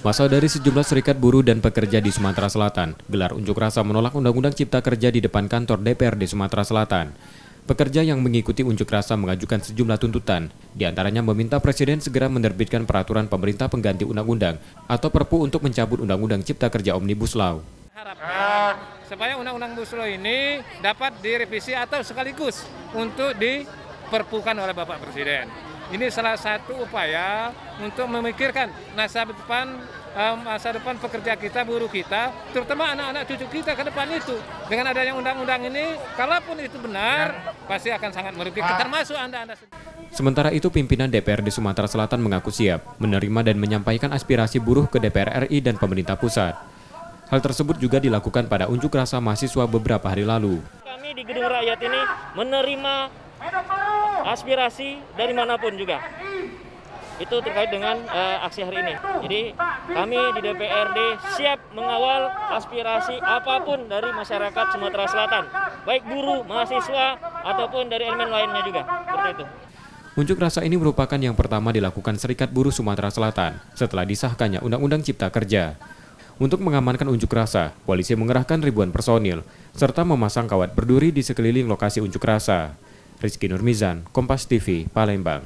Massa dari sejumlah serikat buruh dan pekerja di Sumatera Selatan gelar unjuk rasa menolak Undang-Undang Cipta Kerja di depan kantor DPRD Sumatera Selatan. Pekerja yang mengikuti unjuk rasa mengajukan sejumlah tuntutan, diantaranya meminta Presiden segera menerbitkan peraturan pemerintah pengganti undang-undang atau Perpu untuk mencabut Undang-Undang Cipta Kerja Omnibus Law. Harapkan supaya Undang-Undang Omnibus Law ini dapat direvisi atau sekaligus untuk diperpukan oleh Bapak Presiden. Ini salah satu upaya untuk memikirkan masa depan pekerja kita, buruh kita, terutama anak-anak cucu kita ke depan itu. Dengan adanya undang-undang ini, kalaupun itu benar, pasti akan sangat merugikan, termasuk Anda. Sementara itu, pimpinan DPRD Sumatera Selatan mengaku siap menerima dan menyampaikan aspirasi buruh ke DPR RI dan pemerintah pusat. Hal tersebut juga dilakukan pada unjuk rasa mahasiswa beberapa hari lalu. Kami di Gedung Rakyat ini menerima aspirasi dari manapun juga. Itu terkait dengan aksi hari ini. Jadi kami di DPRD siap mengawal aspirasi apapun dari masyarakat Sumatera Selatan, baik buruh, mahasiswa, ataupun dari elemen lainnya juga. Seperti itu. Unjuk rasa ini merupakan yang pertama dilakukan Serikat Buruh Sumatera Selatan setelah disahkannya Undang-Undang Cipta Kerja. Untuk mengamankan unjuk rasa, polisi mengerahkan ribuan personil serta memasang kawat berduri di sekeliling lokasi unjuk rasa. Rizky Nurmizan, Kompas TV, Palembang.